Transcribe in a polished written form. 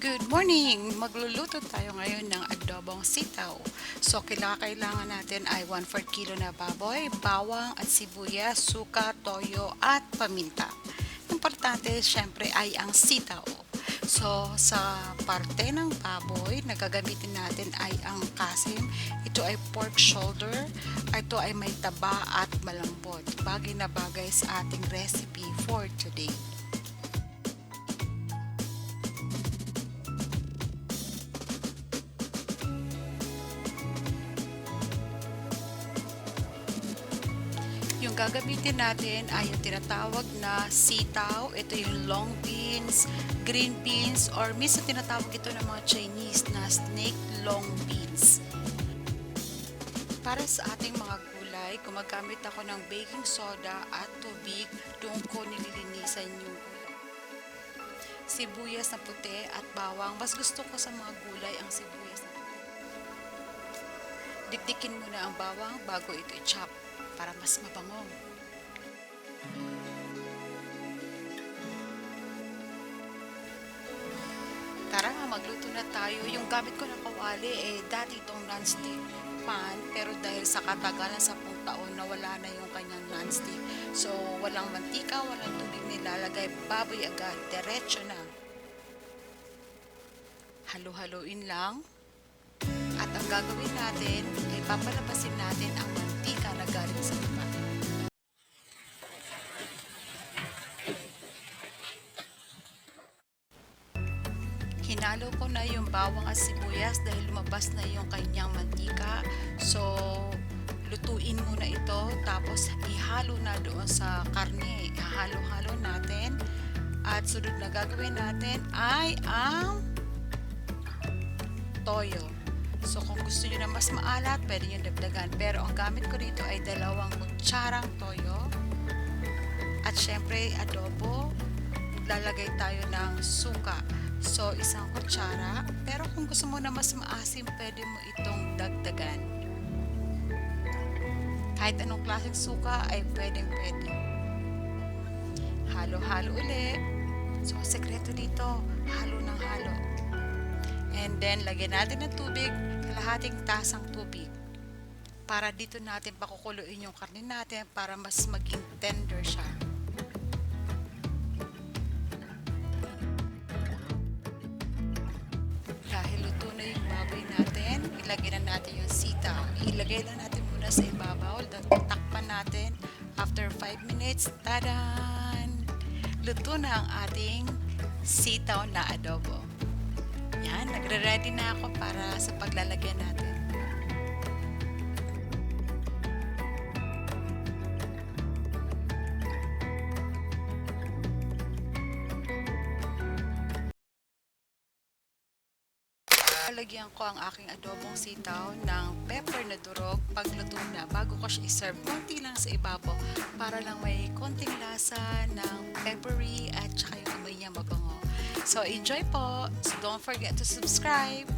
Good morning! Magluluto tayo ngayon ng adobong sitaw. So, kailangan natin ay 1/4 kilo na baboy, bawang at sibuyas, suka, toyo at paminta. Importante, syempre, ay ang sitaw. So, sa parte ng baboy na gagamitin natin ay ang kasim. Ito ay pork shoulder. Ito ay may taba at malambot. Bagay na bagay sa ating recipe for today. Yung gagamitin natin ay yung tinatawag na sitaw. Ito yung long beans, green beans, or minsan tinatawag ito ng mga Chinese na snake long beans. Para sa ating mga gulay, gumagamit ako ng baking soda at tubig. Doon ko nililinisan yung gulay. Sibuyas na puti at bawang. Mas gusto ko sa mga gulay ang sibuyas na puti. Dikdikin muna ang bawang bago ito i-chop para mas mabango. Tara, magluto na tayo. Yung gamit ko na kawali dati itong non-stick pan, pero dahil sa katagalan sa 10 taon nawala na yung kanyang non-stick. So, walang mantika, walang tubig nilalagay, baboy agad, diretso na. Halo-haloin lang. At ang gagawin natin ay papalabasin natin ang mantika na galing sa iba. Hinalo ko na yung bawang at sibuyas dahil lumabas na yung kanyang mantika. So, lutuin muna ito tapos ihalo na doon sa karne. Ihalo-halo natin. At sunod na gagawin natin ay ang toyo. So, kung gusto nyo na mas maalat, pwede nyo dagdagan. Pero ang gamit ko dito ay 2 kutsarang toyo. At syempre, adobo. Lalagay tayo ng suka. So, 1 kutsara. Pero kung gusto mo na mas maasim, pwede mo itong dagdagan. Kahit anong klaseng suka ay pwedeng-pwede. Halo-halo ulit. So, ang sekreto dito, halo ng halo. And then, lagyan natin ng tubig, kalahating tasang tubig. Para dito natin pakukuluin yung karne natin para mas maging tender siya. Dahil luto na yung baboy natin, ilagay na natin yung sitaw. Ilagay na natin muna sa ibabaw, takpan natin. After 5 minutes, tadan! Luto na ang ating sitaw na adobo. Yan, nagre-ready na ako para sa paglalagyan natin. Lalagyan ko ang aking adobong sitaw ng pepper na durog pagluto na bago ko siya i-serve. Konti lang sa ibabaw para lang may konting lasa ng peppery at saka yung amoy niya mabango. So, enjoy po! So, don't forget to subscribe!